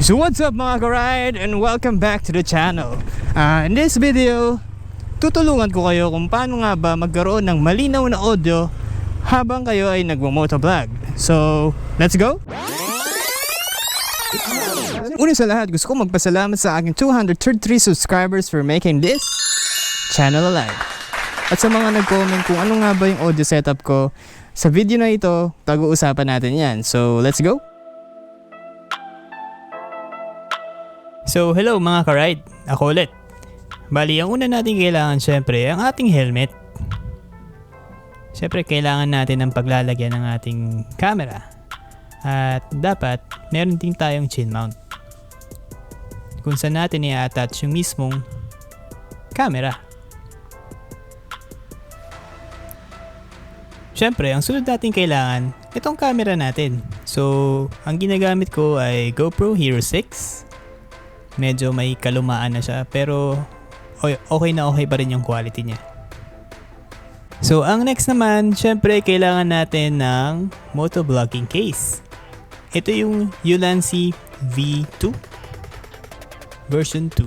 So what's up mga ka-ride and welcome back to the channel. In this video, tutulungan ko kayo kung paano nga ba magkaroon ng malinaw na audio habang kayo ay nagmo-motovlog. So, let's go! Una sa lahat, gusto ko magpasalamat sa aking 233 subscribers for making this channel alive. At sa mga nag-comment kung ano nga ba yung audio setup ko, sa video na ito, pag-uusapan natin yan. So, let's go! So hello mga ka-ride, ako ulit. Bali, ang una natin kailangan syempre ang ating helmet. Syempre kailangan natin ng paglalagyan ng ating camera. At dapat meron din tayong chin mount, kung saan natin i-attach yung mismong camera. Syempre, ang sunod natin kailangan, itong camera natin. So, ang ginagamit ko ay GoPro Hero 6. Medyo may kalumaan na siya pero okay na okay pa rin yung quality niya. So ang next naman, syempre kailangan natin ng motovlogging case. Ito yung Ulanzi V2 version 2.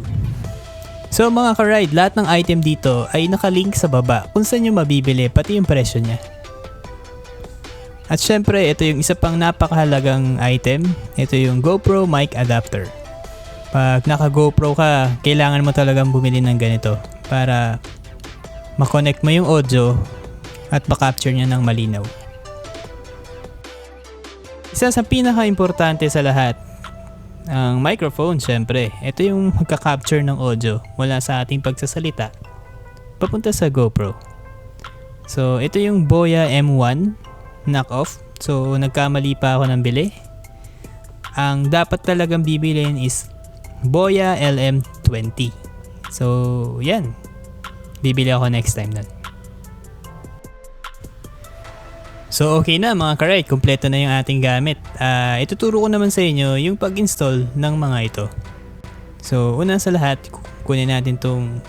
So mga ka-ride, lahat ng item dito ay nakalink sa baba kung saan nyo mabibili pati yung presyo niya. At syempre ito yung isa pang napakahalagang item. Ito yung GoPro mic adapter. Pag naka GoPro ka, kailangan mo talagang bumili ng ganito para makonect mo yung audio at makapture niya ng malinaw. Isa sa pinaka-importante sa lahat, ang microphone syempre. Ito yung magka-capture ng audio mula sa ating pagsasalita papunta sa GoPro. So ito yung Boya M1 knockoff. So nagkamali pa ako ng bili. Ang dapat talagang bibilin is Boya LM20. So, yan. Bibili ako next time nun. So, okay na mga ka-ride. Kompleto na yung ating gamit. Ituturo ko naman sa inyo yung pag-install ng mga ito. So, una sa lahat, kunin natin tong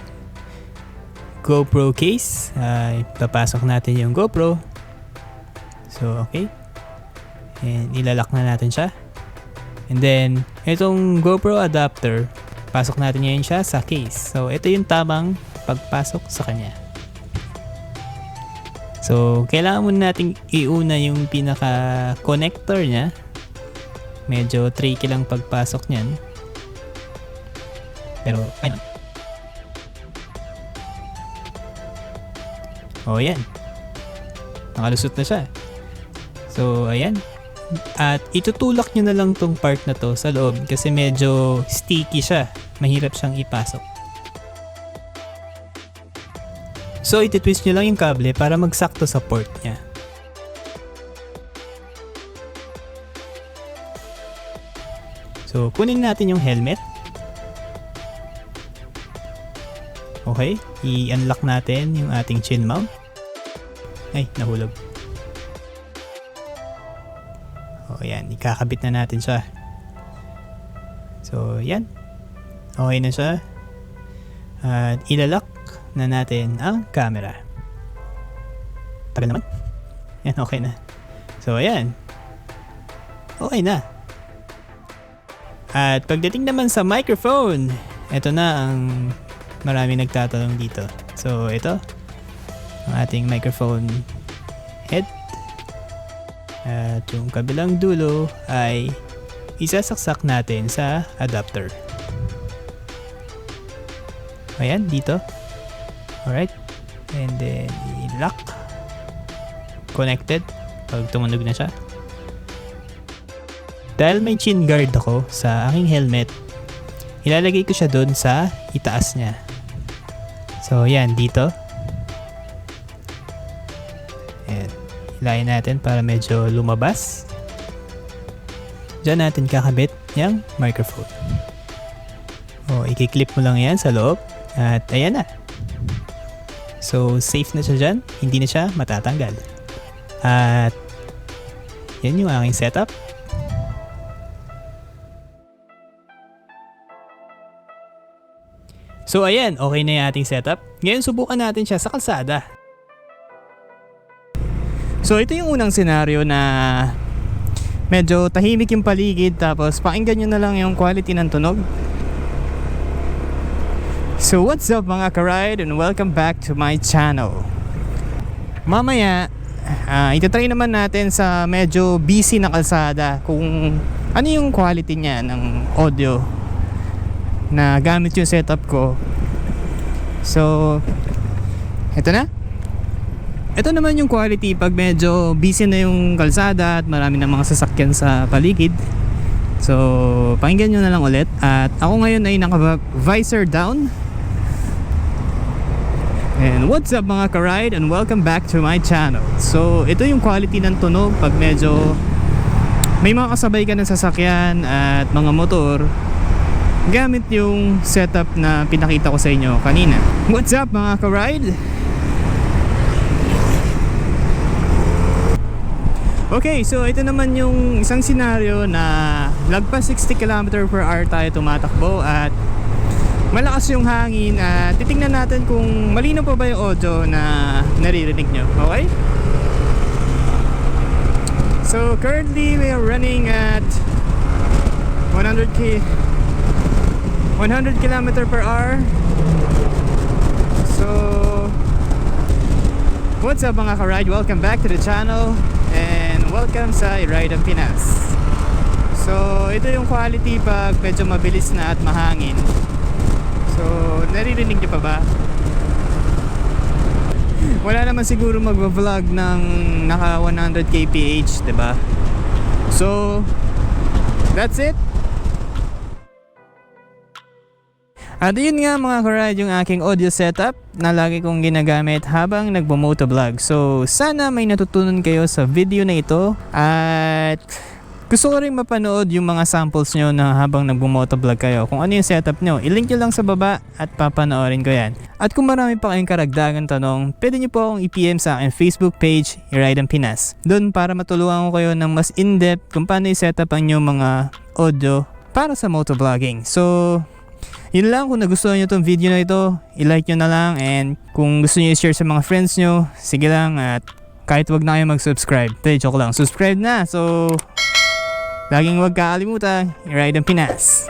GoPro case. Papasok natin yung GoPro. So, okay. And ilalak na natin siya. And then, itong GoPro adapter, pasok natin ngayon siya sa case. So, ito yung tamang pagpasok sa kanya. So, kailangan muna natin iuna yung pinaka-connector niya. Medyo tricky lang pagpasok niyan. Pero, ayun. Oh, yan. Nakalusot na siya. So, ayan. At itutulak nyo na lang tong part na to sa loob kasi medyo sticky siya. Mahirap siyang ipasok. So ititwist nyo lang yung kable para magsakto sa port niya. So kunin natin yung helmet. Okay, i-unlock natin yung ating chin mount. Ay, nahulog. O yan, ikakabit na natin siya. So yan, okay na siya. At ilalak na natin ang camera. Tagal naman. Yan, okay na. So ayan, okay na. At pagdating naman sa microphone, ito na ang maraming nagtatanong dito. So ito, ang ating microphone head. At yung kabilang dulo ay isasaksak natin sa adapter. Ayan, dito. Alright. And then, i-lock. Connected. Pag tumunog na siya. Dahil may chin guard ako sa aking helmet, ilalagay ko siya doon sa itaas niya. So, ayan, dito. Hilayin natin para medyo lumabas. Diyan natin kakabit yung microphone. O, i-clip mo lang yan sa loob. At ayan na. So, safe na siya dyan. Hindi na siya matatanggal. At yan yung aking setup. So, ayan. Okay na yung ating setup. Ngayon, subukan natin siya sa kalsada. So ito yung unang senaryo na medyo tahimik yung paligid, tapos pakinggan nyo na lang yung quality ng tunog. So what's up mga ka-ride, and welcome back to my channel. Mamaya itatry naman natin sa medyo busy na kalsada kung ano yung quality niya ng audio na gamit yung setup ko. So eto na. Ito naman yung quality pag medyo busy na yung kalsada at marami na mga sasakyan sa paligid. So pakinggan nyo na lang ulit. At ako ngayon ay naka-visor down. And what's up mga ka-ride, and welcome back to my channel. So ito yung quality ng tunog pag medyo may mga kasabay ka ng sasakyan at mga motor gamit yung setup na pinakita ko sa inyo kanina. What's up mga ka-ride? Okay, so ito naman yung isang senaryo na lagpas 60 km/h tayo tumatakbo at malakas yung hangin, at titingnan natin kung malinaw pa ba yung audio na naririnig nyo. Okay? So currently we are running at 100 km/h. So what's up mga ka-ride? Welcome back to the channel and welcome sa Ride ang Pinas. So ito yung quality pag medyo mabilis na at mahangin. So naririnig niyo pa ba? Wala naman siguro magva-vlog ng naka 100 kph, diba? So that's it. At yun nga mga ka-ride, yung aking audio setup na lagi kong ginagamit habang nagbo-motovlog. So sana may natutunan kayo sa video na ito, at gusto ko rin mapanood yung mga samples nyo na habang nagbo-motovlog kayo. Kung ano yung setup nyo, ilink nyo lang sa baba at papanoorin ko yan. At kung marami pa kayong karagdagan tanong, pwede nyo po akong i-PM sa aking Facebook page, Ride ang Pinas. Doon para matulungan ko kayo ng mas in-depth kung paano i-setup ang inyong mga audio para sa motovlogging. So yun lang. Kung nagustuhan nyo itong video na ito, i-like nyo na lang, and kung gusto nyo i-share sa mga friends nyo, sige lang, at kahit wag na kayo mag-subscribe. Joke lang, subscribe na. So laging wag kakalimutan, i-ride ang Pinas.